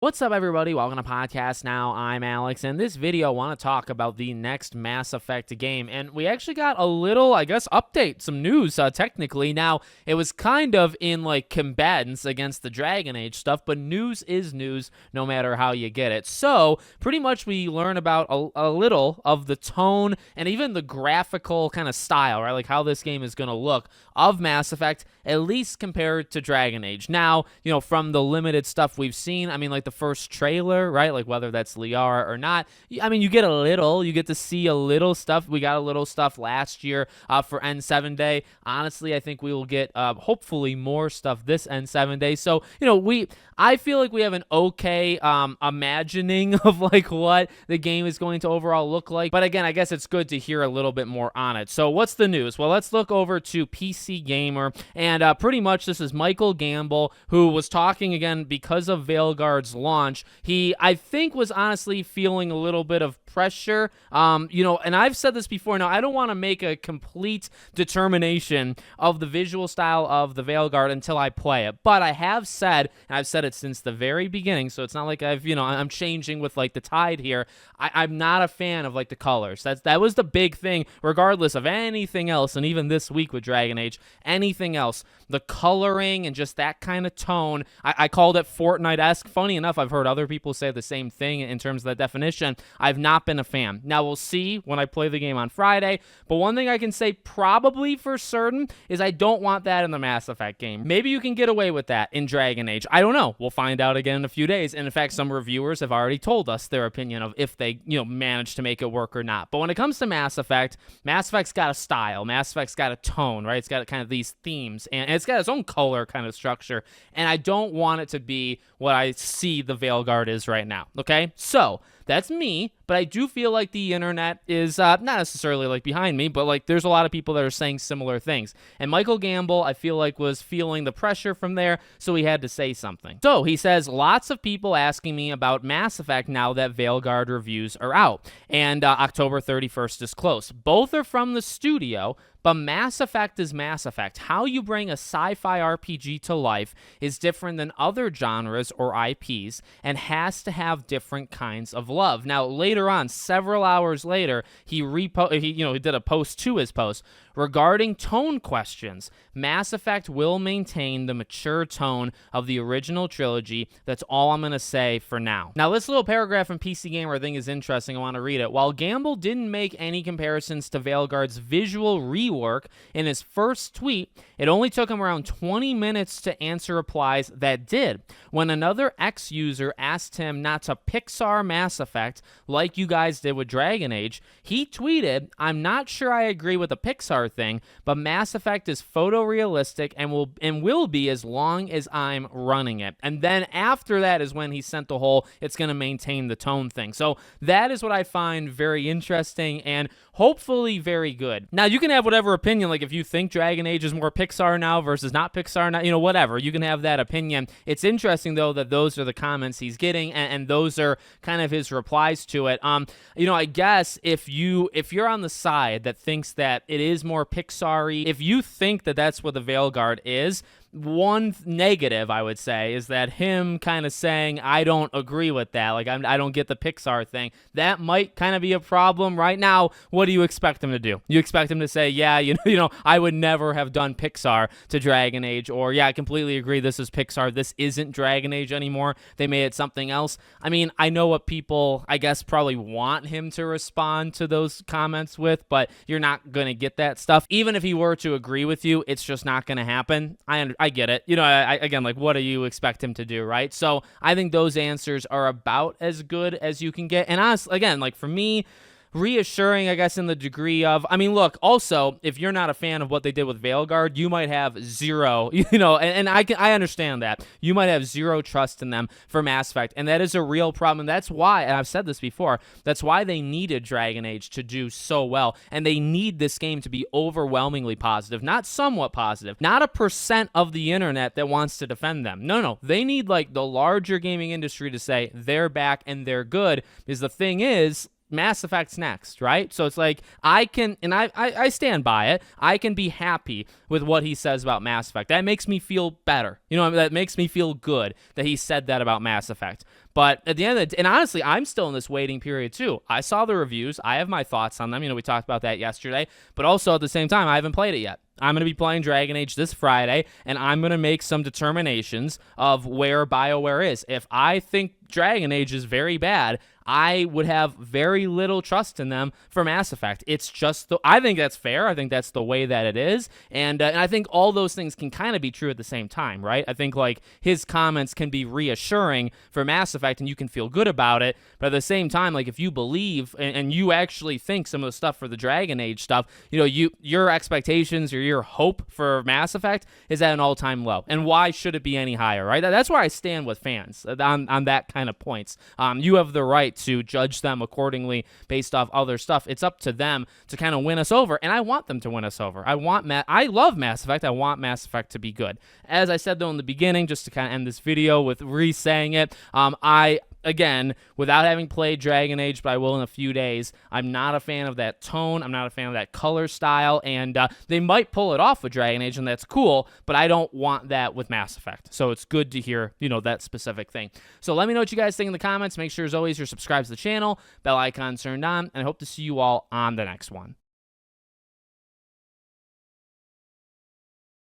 What's up, everybody? Welcome to Podcast Now. I'm Alex, and this video I want to talk about the next Mass Effect game. And we actually got a little, update, some news, technically. Now, it was kind of in, combatants against the Dragon Age stuff, but news is news no matter how you get it. So, pretty much we learn about a little of the tone and even the graphical kind of style, right? Like how this game is going to look of Mass Effect, at least compared to Dragon Age. Now, from the limited stuff we've seen, the first trailer, right? Like whether that's Liara or not. You get you get to see a little stuff. We got a little stuff last year for N7 Day. Honestly, I think we will get hopefully more stuff this N7 Day. So, I feel like we have an okay imagining of what the game is going to overall look like. But again, I guess it's good to hear a little bit more on it. So what's the news? Well, let's look over to PC Gamer. And pretty much this is Michael Gamble, who was talking again because of Veilguard's launch. He, I think, was honestly feeling a little bit of pressure. And I've said this before. Now, I don't want to make a complete determination of the visual style of the Veilguard until I play it. But I have said, and I've said it since the very beginning, so it's not like I'm changing with the tide here. I'm not a fan of the colors. That was the big thing, regardless of anything else, and even this week with Dragon Age, anything else. The coloring and just that kind of tone, I called it Fortnite-esque. Funny enough, I've heard other people say the same thing in terms of the definition. I've not been a fan. Now, we'll see when I play the game on Friday, but one thing I can say probably for certain is I don't want that in the Mass Effect game. Maybe you can get away with that in Dragon Age. I don't know. We'll find out again in a few days, and in fact, some reviewers have already told us their opinion of if they, manage to make it work or not. But when it comes to Mass Effect's got a style. Mass Effect's got a tone, right? It's got kind of these themes, and it's got its own color kind of structure, and I don't want it to be what I see the Veilguard is right now, okay? So, that's me, but I do feel like the internet is not necessarily behind me, but there's a lot of people that are saying similar things. And Michael Gamble, I feel was feeling the pressure from there, so he had to say something. So he says, lots of people asking me about Mass Effect now that Veilguard reviews are out, and October 31st is close. Both are from the studio, but Mass Effect is Mass Effect. How you bring a sci-fi RPG to life is different than other genres or IPs and has to have different kinds of love. Now, later on, several hours later, he did a post to his post regarding tone questions. Mass Effect will maintain the mature tone of the original trilogy. That's all I'm going to say for now. Now, this little paragraph from PC Gamer I think is interesting. I want to read it. While Gamble didn't make any comparisons to Veilguard's visual rework in his first tweet, it only took him around 20 minutes to answer replies that did. When another X-user asked him not to Pixar Mass Effect like you guys did with Dragon Age, he tweeted, "I'm not sure I agree with the Pixar thing, but Mass Effect is photorealistic and will be as long as I'm running it." And then after that is when he sent the whole it's going to maintain the tone thing. So that is what I find very interesting and hopefully very good. Now, you can have whatever opinion, if you think Dragon Age is more Pixar now versus not Pixar now, whatever. You can have that opinion. It's interesting, though, that those are the comments he's getting, and those are kind of his replies to it. I guess if you're on the side that thinks that it is more Pixar-y, if you think that that's what the Veilguard is, one negative, I would say, is that him kind of saying, I don't agree with that. I don't get the Pixar thing. That might kind of be a problem right now. What do you expect him to do? You expect him to say, yeah, I would never have done Pixar to Dragon Age, or yeah, I completely agree. This is Pixar. This isn't Dragon Age anymore. They made it something else. I know what people, I guess, probably want him to respond to those comments with, but you're not going to get that stuff. Even if he were to agree with you, it's just not going to happen. I get it. Again, what do you expect him to do, right? So I think those answers are about as good as you can get. And honestly, again, for me, reassuring, I guess, in the degree of, look, also, if you're not a fan of what they did with Veilguard, you might have zero, and I understand that. You might have zero trust in them for Mass Effect, and that is a real problem. And that's why, and I've said this before, that's why they needed Dragon Age to do so well, and they need this game to be overwhelmingly positive, not somewhat positive, not a percent of the internet that wants to defend them. No. They need, the larger gaming industry to say they're back and they're good, because the thing is, Mass Effect's next, right? So it's like I can, and I stand by it. I can be happy with what he says about Mass Effect. That makes me feel better. You know, that makes me feel good that he said that about Mass Effect. But at the end of the day, and honestly, I'm still in this waiting period too. I saw the reviews. I have my thoughts on them. You know, we talked about that yesterday. But also at the same time, I haven't played it yet. I'm going to be playing Dragon Age this Friday, and I'm going to make some determinations of where BioWare is. If I think Dragon Age is very bad, I would have very little trust in them for Mass Effect. It's just, I think that's fair. I think that's the way that it is. And I think all those things can kind of be true at the same time, right? I think like his comments can be reassuring for Mass Effect and you can feel good about it. But at the same time, like if you believe and you actually think some of the stuff for the Dragon Age stuff, you know, your expectations or your hope for Mass Effect is at an all-time low. And why should it be any higher, right? That's where I stand with fans on that kind of points. You have the right to judge them accordingly based off other stuff. It's up to them to kind of win us over, and I want them to win us over. I love Mass Effect. I want Mass Effect to be good. As I said though in the beginning, just to kind of end this video with re-saying it, again, without having played Dragon Age, but I will in a few days, I'm not a fan of that tone. I'm not a fan of that color style, and they might pull it off with Dragon Age, and that's cool, but I don't want that with Mass Effect. So it's good to hear, you know, that specific thing. So let me know what you guys think in the comments. Make sure, as always, you're subscribed to the channel, bell icon turned on, and I hope to see you all on the next one.